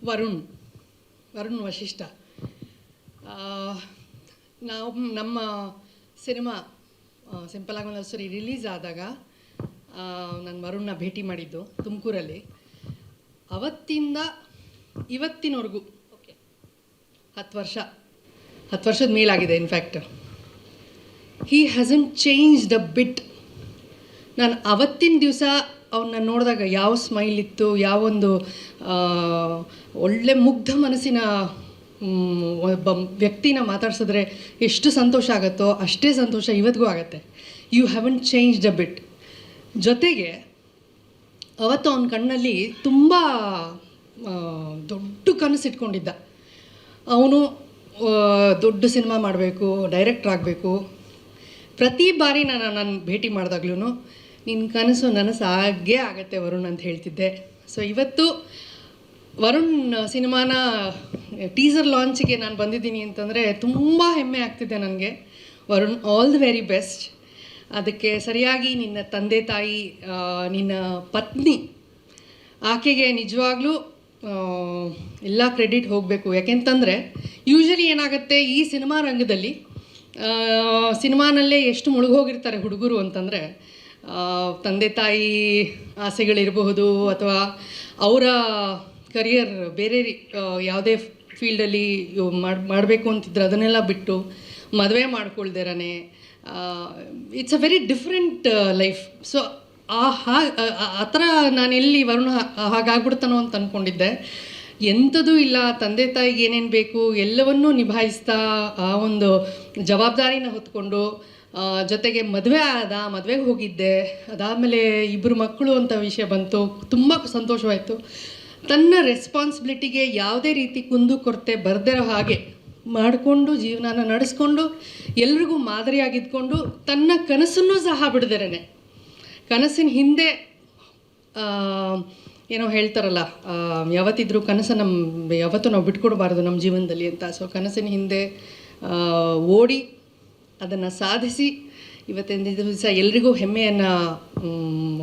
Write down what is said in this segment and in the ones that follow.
ವರುಣ್ ವಶಿಷ್ಠ. ನಾವು ನಮ್ಮ cinema simple ಆಗಿ ಒಂದು ಸರಿ ರಿಲೀಸ್ ಆದಾಗ ನಾನು ವರುಣ್ನ ಭೇಟಿ ಮಾಡಿದ್ದು ತುಮಕೂರಲ್ಲಿ. ಅವತ್ತಿಂದ ಇವತ್ತಿನವರೆಗೂ 10 ವರ್ಷದ ಮೇಲಾಗಿದೆ. ಇನ್ಫ್ಯಾಕ್ಟ್ ಹೀ ಹ್ಯಾಸಂಟ್ ಚೇಂಜ್ಡ್ ಅ ಬಿಟ್. ನಾನು ಅವತ್ತಿನ ದಿವಸ ಅವನ್ನ ನೋಡಿದಾಗ ಯಾವ ಸ್ಮೈಲ್ ಇತ್ತು, ಯಾವೊಂದು ಒಳ್ಳೆ ಮುಗ್ಧ ಮನಸ್ಸಿನ ಒಬ್ಬ ವ್ಯಕ್ತಿನ ಮಾತಾಡ್ಸಿದ್ರೆ ಎಷ್ಟು ಸಂತೋಷ ಆಗುತ್ತೋ ಅಷ್ಟೇ ಸಂತೋಷ ಇವತ್ತಿಗೂ ಆಗುತ್ತೆ. ಯು ಹ್ಯಾವಂಟ್ ಚೇಂಜ್ಡ್ ಅ ಬಿಟ್. ಜೊತೆಗೆ ಅವತ್ತು ಅವನ ಕಣ್ಣಲ್ಲಿ ತುಂಬ ದೊಡ್ಡ ಕನಸು ಇಟ್ಕೊಂಡಿದ್ದ. ಅವನು ದೊಡ್ಡ ಸಿನಿಮಾ ಮಾಡಬೇಕು, ಡೈರೆಕ್ಟ್ರ್ ಆಗಬೇಕು. ಪ್ರತಿ ಬಾರಿ ನಾನು ಭೇಟಿ ಮಾಡಿದಾಗ್ಲೂ ನಿನ್ನ ಕನಸು ನನಸಾಗೇ ಆಗತ್ತೆ ವರುಣ್ ಅಂತ ಹೇಳ್ತಿದ್ದೆ. ಸೊ ಇವತ್ತು ವರುಣ್ ಸಿನಿಮಾನ ಟೀಸರ್ ಲಾಂಚಿಗೆ ನಾನು ಬಂದಿದ್ದೀನಿ ಅಂತಂದರೆ ತುಂಬ ಹೆಮ್ಮೆ ಆಗ್ತಿದೆ ನನಗೆ. Varun, all the very best. ಅದಕ್ಕೆ ಸರಿಯಾಗಿ ನಿನ್ನ ತಂದೆ ತಾಯಿ, ನಿನ್ನ ಪತ್ನಿ, ಆಕೆಗೆ ನಿಜವಾಗ್ಲೂ ಎಲ್ಲ ಕ್ರೆಡಿಟ್ ಹೋಗಬೇಕು. ಯಾಕೆಂತಂದರೆ ಯೂಶಲಿ ಏನಾಗುತ್ತೆ ಈ ಸಿನಿಮಾ ರಂಗದಲ್ಲಿ, ಸಿನಿಮಾನಲ್ಲೇ ಎಷ್ಟು ಮುಳುಗೋಗಿರ್ತಾರೆ ಹುಡುಗರು ಅಂತಂದರೆ, ತಂದೆ ತಾಯಿ ಆಸೆಗಳಿರಬಹುದು ಅಥವಾ ಅವರ ಕರಿಯರ್ ಬೇರೆ ಯಾವುದೇ ಫೀಲ್ಡಲ್ಲಿ ಮಾಡಬೇಕು ಅಂತಿದ್ರೆ ಅದನ್ನೆಲ್ಲ ಬಿಟ್ಟು ಮದುವೆ ಮಾಡ್ಕೊಳ್ದಿರನೇ it's a very different life. So ಆ ಥರ ನಾನೆಲ್ಲಿ ವರುಣ ಹಾಗಾಗ್ಬಿಡ್ತಾನೋ ಅಂತ ಅಂದ್ಕೊಂಡಿದ್ದೆ. ಎಂಥದೂ ಇಲ್ಲ, ತಂದೆ ತಾಯಿಗೆ ಏನೇನು ಬೇಕು ಎಲ್ಲವನ್ನೂ ನಿಭಾಯಿಸ್ತಾ ಆ ಒಂದು ಜವಾಬ್ದಾರಿನ ಹೊತ್ಕೊಂಡು, ಜೊತೆಗೆ ಮದುವೆಗೆ ಹೋಗಿದ್ದೆ. ಅದಾದಮೇಲೆ 2 ಮಕ್ಕಳು ಅಂತ ವಿಷಯ ಬಂತು, ತುಂಬ ಸಂತೋಷವಾಯಿತು. ತನ್ನ ರೆಸ್ಪಾನ್ಸಿಬಿಲಿಟಿಗೆ ಯಾವುದೇ ರೀತಿ ಕುಂದುಕೊರತೆ ಬರದಿರೋ ಹಾಗೆ ಮಾಡಿಕೊಂಡು ಜೀವನನ ನಡೆಸ್ಕೊಂಡು ಎಲ್ರಿಗೂ ಮಾದರಿಯಾಗಿದ್ಕೊಂಡು ತನ್ನ ಕನಸನ್ನು ಸಹ ಬಿಡದಿರನೆ, ಕನಸಿನ ಹಿಂದೆ ಏನೋ ಹೇಳ್ತಾರಲ್ಲ, ಯಾವತ್ತಿದ್ರೂ ಕನಸನ್ನು ಯಾವತ್ತೂ ನಾವು ಬಿಟ್ಕೊಡ್ಬಾರ್ದು ನಮ್ಮ ಜೀವನದಲ್ಲಿ ಅಂತ. ಸೊ ಕನಸಿನ ಹಿಂದೆ ಓಡಿ ಅದನ್ನು ಸಾಧಿಸಿ ಇವತ್ತಿನ ದಿವಸ ಎಲ್ರಿಗೂ ಹೆಮ್ಮೆಯನ್ನು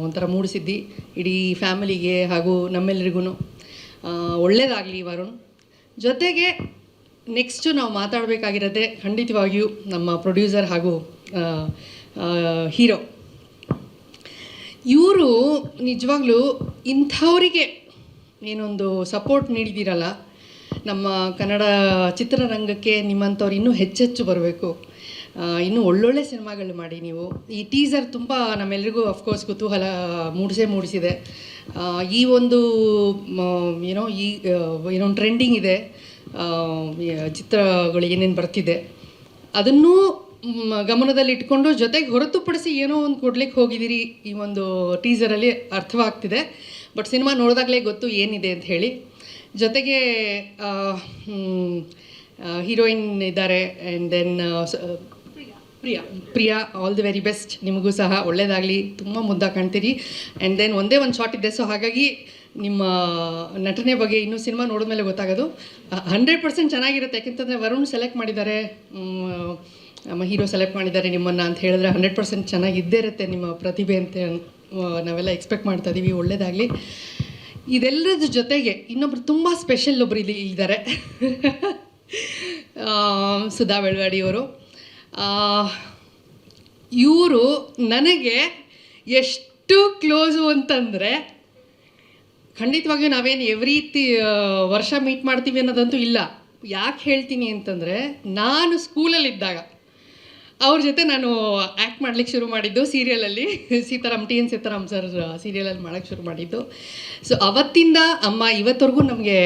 ಒಂಥರ ಮೂಡಿಸಿದ್ದಿ. ಇಡೀ ಫ್ಯಾಮಿಲಿಗೆ ಹಾಗೂ ನಮ್ಮೆಲ್ಲರಿಗೂ ಒಳ್ಳೆಯದಾಗಲಿ ವರುಣ್. ಜೊತೆಗೆ ನೆಕ್ಸ್ಟು ನಾವು ಮಾತಾಡಬೇಕಾಗಿರೋದೆ ಖಂಡಿತವಾಗಿಯೂ ನಮ್ಮ ಪ್ರೊಡ್ಯೂಸರ್ ಹಾಗೂ ಹೀರೋ. ಇವರು ನಿಜವಾಗ್ಲೂ ಇಂಥವರಿಗೆ ಏನೊಂದು ಸಪೋರ್ಟ್ ನೀಡಿದ್ದೀರಲ್ಲ, ನಮ್ಮ ಕನ್ನಡ ಚಿತ್ರರಂಗಕ್ಕೆ ನಿಮ್ಮಂಥವ್ರು ಇನ್ನೂ ಹೆಚ್ಚೆಚ್ಚು ಬರಬೇಕು. ಇನ್ನೂ ಒಳ್ಳೊಳ್ಳೆ ಸಿನಿಮಾಗಳು ಮಾಡಿ ನೀವು. ಈ ಟೀಸರ್ ತುಂಬ ನಮ್ಮೆಲ್ರಿಗೂ ಅಫ್ಕೋರ್ಸ್ ಕುತೂಹಲ ಮೂಡಿಸಿದೆ. ಈ ಒಂದು ಏನೋ ಟ್ರೆಂಡಿಂಗ್ ಇದೆ, ಚಿತ್ರಗಳು ಏನೇನು ಬರ್ತಿದೆ ಅದನ್ನೂ ಗಮನದಲ್ಲಿ ಇಟ್ಕೊಂಡು ಜೊತೆಗೆ ಹೊರತುಪಡಿಸಿ ಏನೋ ಒಂದು ಕೊಡ್ಲಿಕ್ಕೆ ಹೋಗಿದ್ದೀರಿ ಈ ಒಂದು ಟೀಸರಲ್ಲಿ ಅರ್ಥವಾಗ್ತಿದೆ. ಬಟ್ ಸಿನಿಮಾ ನೋಡಿದಾಗಲೇ ಗೊತ್ತು ಏನಿದೆ ಅಂತ ಹೇಳಿ. ಜೊತೆಗೆ ಹೀರೋಯಿನ್ ಇದ್ದಾರೆ. And then Priya, all the very best. ನಿಮಗೂ ಸಹ ಒಳ್ಳೆಯದಾಗಲಿ, ತುಂಬ ಮುದ್ದಾಗಿ ಕಾಣ್ತೀರಿ. ಆ್ಯಂಡ್ ದೆನ್ ಒಂದೇ ಒಂದು ಶಾಟ್ ಇದೆ. ಸೊ ಹಾಗಾಗಿ ನಿಮ್ಮ ನಟನೆ ಬಗ್ಗೆ ಇನ್ನೂ ಸಿನಿಮಾ ನೋಡಿದ್ಮೇಲೆ ಗೊತ್ತಾಗೋದು. 100% ಚೆನ್ನಾಗಿರುತ್ತೆ. ಯಾಕೆಂತಂದರೆ ವರುಣ್ ಸೆಲೆಕ್ಟ್ ಮಾಡಿದ್ದಾರೆ, ನಮ್ಮ ಹೀರೋ ಸೆಲೆಕ್ಟ್ ಮಾಡಿದ್ದಾರೆ ನಿಮ್ಮನ್ನು ಅಂತ ಹೇಳಿದ್ರೆ 100% ಚೆನ್ನಾಗಿದ್ದೇ ಇರುತ್ತೆ ನಿಮ್ಮ ಪ್ರತಿಭೆ ಅಂತ ನಾವೆಲ್ಲ ಎಕ್ಸ್ಪೆಕ್ಟ್ ಮಾಡ್ತಾ ಇದ್ದೀವಿ. ಒಳ್ಳೆಯದಾಗಲಿ. ಇದೆಲ್ಲದ್ರ ಜೊತೆಗೆ ಇನ್ನೊಬ್ರು ತುಂಬ ಸ್ಪೆಷಲ್ ಒಬ್ರು ಇದ್ದಾರೆ, ಸುಧಾ ಬೆಳವಾಡಿಯವರು. ಇವರು ನನಗೆ ಎಷ್ಟು ಕ್ಲೋಸು ಅಂತಂದರೆ, ಖಂಡಿತವಾಗಿಯೂ ನಾವೇನು ಎವ್ರಿ ವರ್ಷ ಮೀಟ್ ಮಾಡ್ತೀವಿ ಅನ್ನೋದಂತೂ ಇಲ್ಲ. ಯಾಕೆ ಹೇಳ್ತೀನಿ ಅಂತಂದರೆ, ನಾನು ಸ್ಕೂಲಲ್ಲಿದ್ದಾಗ ಅವ್ರ ಜೊತೆ ನಾನು ಆ್ಯಕ್ಟ್ ಮಾಡ್ಲಿಕ್ಕೆ ಶುರು ಮಾಡಿದ್ದು ಸೀರಿಯಲಲ್ಲಿ, ಟಿ.ಎನ್. ಸೀತಾರಾಮ್ ಸರ್ ಸೀರಿಯಲಲ್ಲಿ ಮಾಡೋಕ್ಕೆ ಶುರು ಮಾಡಿದ್ದು. ಸೊ ಅವತ್ತಿಂದ ಅಮ್ಮ ಇವತ್ತವರೆಗೂ ನಮಗೆ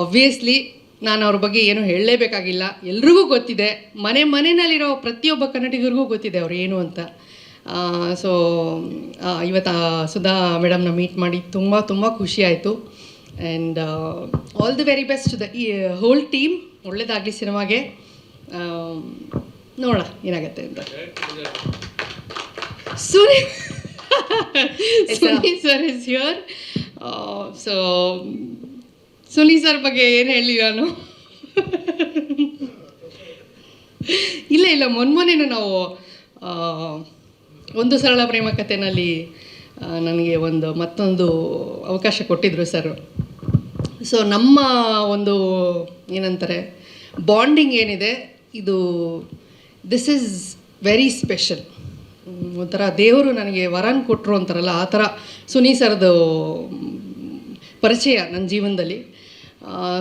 ಆಬ್ವಿಯಸ್ಲಿ ನಾನು ಅವ್ರ ಬಗ್ಗೆ ಏನು ಹೇಳಲೇಬೇಕಾಗಿಲ್ಲ, ಎಲ್ರಿಗೂ ಗೊತ್ತಿದೆ. ಮನೆಯಲ್ಲಿರೋ ಪ್ರತಿಯೊಬ್ಬ ಕನ್ನಡಿಗರಿಗೂ ಗೊತ್ತಿದೆ ಅವ್ರು ಏನು ಅಂತ. ಸೊ ಇವತ್ತು ಸುಧಾ ಮೇಡಮ್ನ ಮೀಟ್ ಮಾಡಿ ತುಂಬ ತುಂಬ ಖುಷಿ ಆಯಿತು. And all the very best the ಈ ಹೋಲ್ ಟೀಮ್. ಒಳ್ಳೆಯದಾಗಲಿ ಸಿನಿಮಾಗೆ. ನೋಡೋಣ ಏನಾಗುತ್ತೆ ಅಂತ. Suni sir is here. So Suni sir ಬಗ್ಗೆ ಏನು ಹೇಳಿ ನಾನು ಇಲ್ಲ ಮೊನ್ನೆ ನಾವು ಒಂದು ಸರಳ ಪ್ರೇಮ ಕಥೆನಲ್ಲಿ ನನಗೆ ಮತ್ತೊಂದು ಅವಕಾಶ ಕೊಟ್ಟಿದ್ದರು ಸರ್. ಸೊ ನಮ್ಮ ಒಂದು ಏನಂತಾರೆ ಬಾಂಡಿಂಗ್ ಏನಿದೆ ಇದು ದಿಸ್ ಈಸ್ ವೆರಿ ಸ್ಪೆಷಲ್. ಒಂಥರ ದೇವರು ನನಗೆ ವರನ್ ಕೊಟ್ಟರು ಅಂತಾರಲ್ಲ ಆ ಥರ ಸುನಿ ಸರ್ದು ಪರಿಚಯ ನನ್ನ ಜೀವನದಲ್ಲಿ.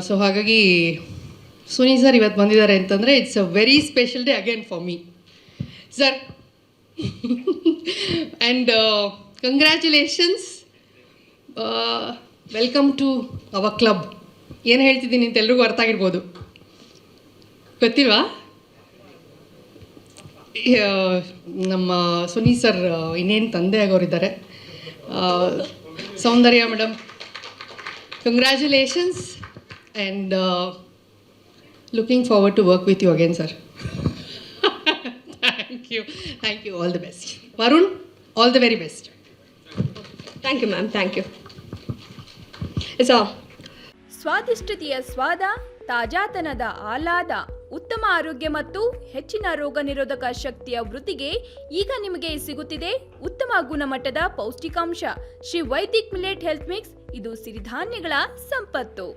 ಸೊ ಹಾಗಾಗಿ ಸುನಿ ಸರ್ ಇವತ್ತು ಬಂದಿದ್ದಾರೆ ಅಂತಂದರೆ it's a very special day again for me sir. And congratulations, welcome to our club. ಏನು ಹೇಳ್ತಿದ್ದೀನಿ ಅಂತ ಎಲ್ರಿಗೂ ಅರ್ಥ ಆಗಿರ್ಬೋದು, ಗೊತ್ತಿಲ್ವಾ? ನಮ್ಮ ಸುನಿ ಸರ್ ಇನ್ನೇನು ತಂದೆ ಆಗೋರಿದ್ದಾರೆ. Soundarya madam, congratulations and looking forward to work with you again sir. Thank you, all the best. Varun, all the very best. Thank you ma'am, thank you. ಸ್ವಾದಿಷ್ಟತೆಯ ಸ್ವಾದ, ತಾಜಾತನದ ಆಹ್ಲಾದ, ಉತ್ತಮ ಆರೋಗ್ಯ ಮತ್ತು ಹೆಚ್ಚಿನ ರೋಗ ನಿರೋಧಕ ಶಕ್ತಿಯ ವೃದ್ಧಿಗೆ ಈಗ ನಿಮಗೆ ಸಿಗುತ್ತಿದೆ ಉತ್ತಮ ಗುಣಮಟ್ಟದ ಪೌಷ್ಟಿಕಾಂಶ Shri Vaidik millet health mix. ಇದು ಸಿರಿಧಾನ್ಯಗಳ ಸಂಪತ್ತು.